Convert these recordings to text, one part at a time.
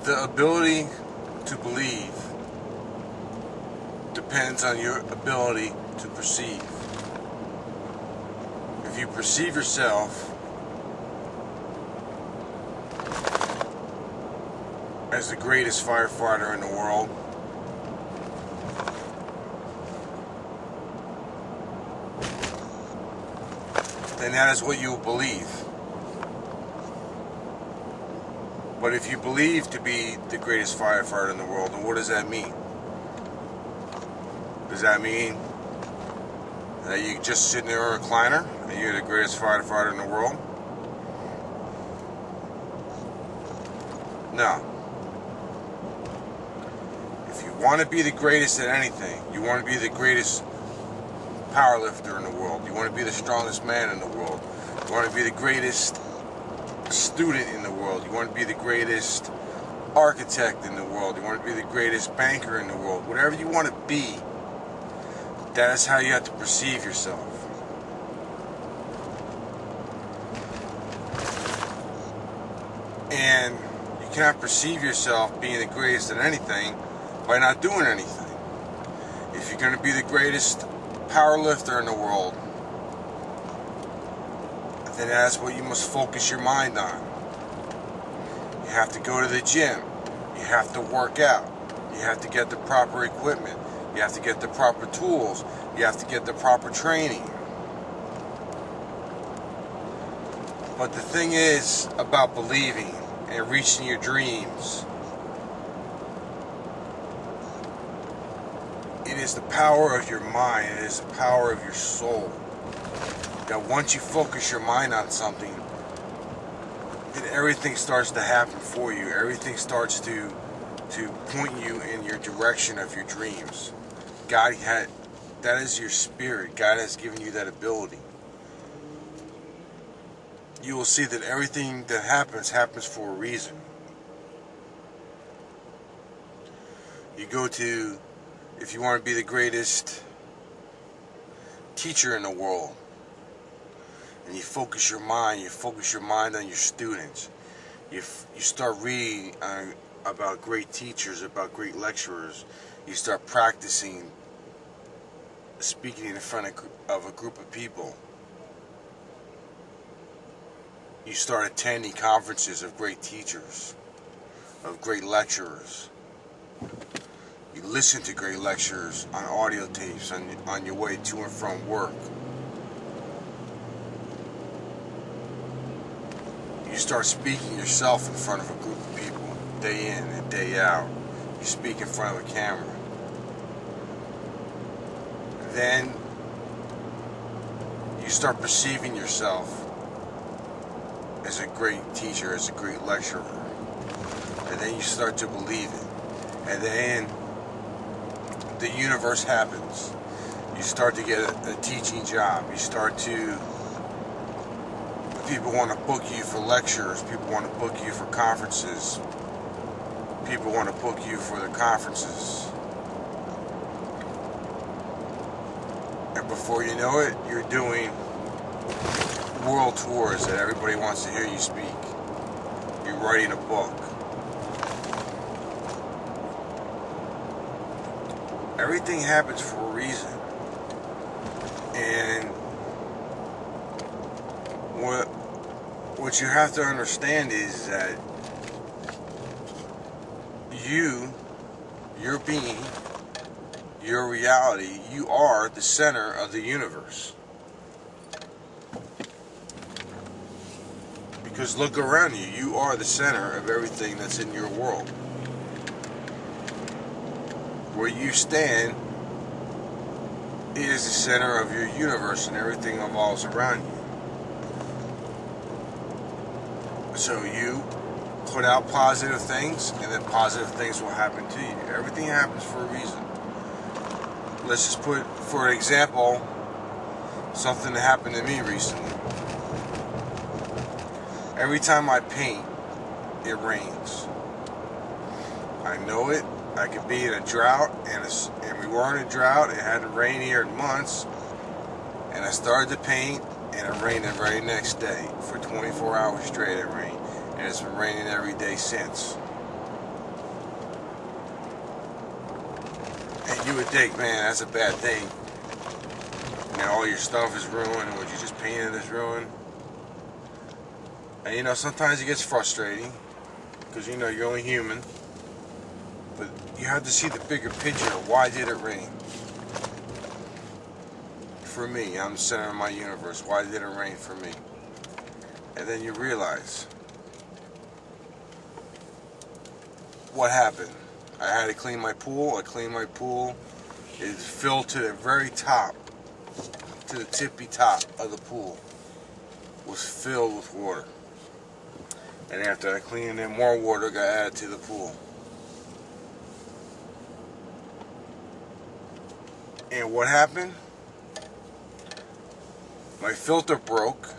The ability to believe depends on your ability to perceive. If you perceive yourself as the greatest firefighter in the world, then that is what you will believe. But if you believe to be the greatest firefighter in the world, then what does that mean? Does that mean that you just sit in a recliner and you're the greatest firefighter in the world? No. If you want to be the greatest at anything, you want to be the greatest powerlifter in the world, you want to be the strongest man in the world, you want to be the greatest student in the world, you want to be the greatest architect in the world, you want to be the greatest banker in the world, whatever you want to be, that is how you have to perceive yourself. And you cannot perceive yourself being the greatest at anything by not doing anything. If you're going to be the greatest power lifter in the world, then that's what you must focus your mind on. You have to go to the gym. You have to work out. You have to get the proper equipment. You have to get the proper tools. You have to get the proper training. But the thing is about believing and reaching your dreams, it is the power of your mind, it is the power of your soul, that once you focus your mind on something, then everything starts to happen for you. Everything starts to point you in your direction of your dreams. That is your spirit. God has given you that ability. You will see that everything that happens for a reason. You go to, if you want to be the greatest teacher in the world, and you focus your mind on your students. You start reading about great teachers, about great lecturers. You start practicing speaking in front of a group of people. You start attending conferences of great teachers, of great lecturers. You listen to great lecturers on audio tapes on your way to and from work. You start speaking yourself in front of a group of people, day in and day out. You speak in front of a camera. Then you start perceiving yourself as a great teacher, as a great lecturer. And then you start to believe it. And then the universe happens. You start to get a teaching job. You start to... People want to book you for lectures. People want to book you for conferences. People want to book you for the conferences. And before you know it, you're doing world tours that everybody wants to hear you speak. You're writing a book. Everything happens for a reason. And what you have to understand is that your being, your reality, you are the center of the universe. Because look around you, you are the center of everything that's in your world. Where you stand is the center of your universe, and everything revolves around you. So you put out positive things, and then positive things will happen to you. Everything happens for a reason. Let's just put, for example, something that happened to me recently. Every time I paint, it rains. I know it. I could be in a drought, and we were in a drought. It hadn't rained here in months, and I started to paint, and it rained the very next day. For 24 hours straight it rained, and it's been raining every day since. you would think, man, that's a bad thing. You know, all your stuff is ruined, and what you just painted is ruined. And you know, sometimes it gets frustrating, because you know, you're only human. But you have to see the bigger picture of why did it rain? For me, I'm the center of my universe. Why did it rain for me? And then you realize what happened. I had to clean my pool. I cleaned my pool. It filled to the very top, to the tippy top of the pool, was filled with water. And after I cleaned it, more water got added to the pool. And what happened? My filter broke.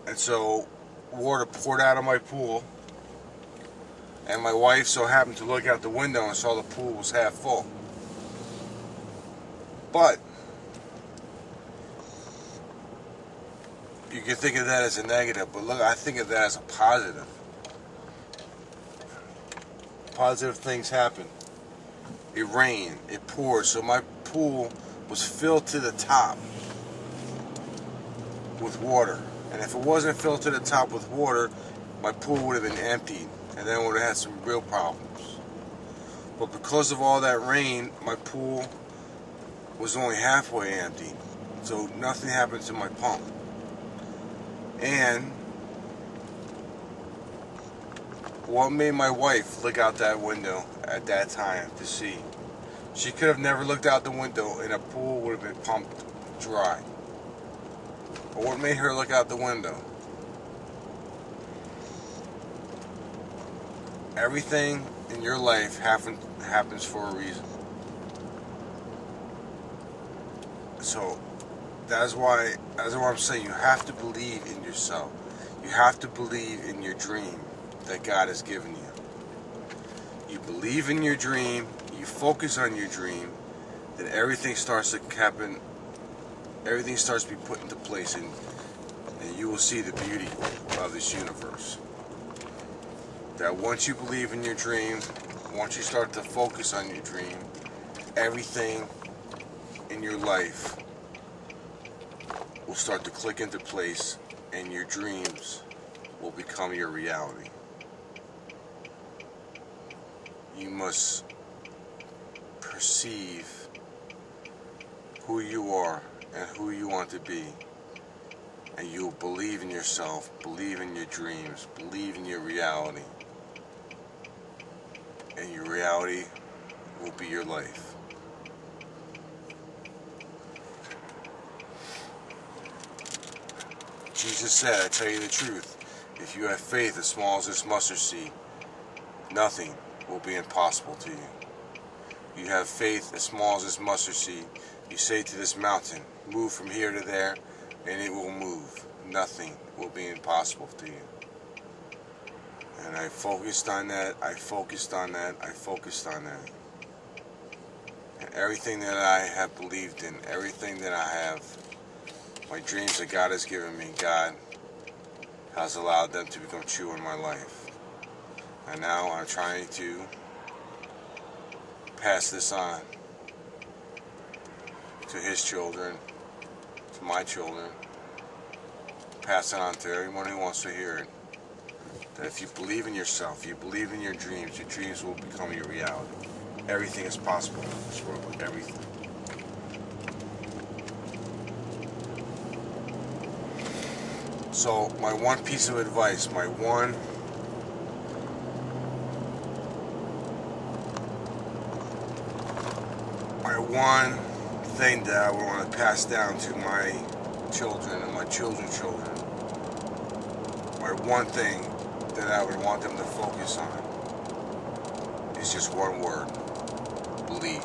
And so water poured out of my pool. And my wife so happened to look out the window and saw the pool was half full. But you can think of that as a negative, but look, I think of that as a positive. Positive things happen. It rained, it poured, so my pool was filled to the top with water. And if it wasn't filled to the top with water, my pool would have been emptied, and then would have had some real problems. But because of all that rain, my pool was only halfway empty, so nothing happened to my pump. And what made my wife look out that window at that time to see? She could have never looked out the window and a pool would have been pumped dry. But what made her look out the window? Everything in your life happens for a reason. So that's why I'm saying you have to believe in yourself. You have to believe in your dream that God has given you. You believe in your dream, you focus on your dream, then everything starts to happen, everything starts to be put into place, and you will see the beauty of this universe. That once you believe in your dream, once you start to focus on your dream, everything in your life will start to click into place and your dreams will become your reality. You must perceive who you are and who you want to be, and you'll believe in yourself, believe in your dreams, believe in your reality, and your reality will be your life. Jesus said, I tell you the truth, if you have faith as small as this mustard seed, nothing will be impossible to you. You have faith as small as this mustard seed. You say to this mountain, move from here to there, and it will move. Nothing will be impossible to you. And I focused on that, I focused on that, I focused on that. And everything that I have believed in, everything that I have, my dreams that God has given me, God has allowed them to become true in my life. And now I'm trying to pass this on to His children, to my children, pass it on to everyone who wants to hear it. That if you believe in yourself, you believe in your dreams will become your reality. Everything is possible in this world, everything. So my one piece of advice, my one thing that I would want to pass down to my children and my children's children, my one thing that I would want them to focus on is just one word: believe.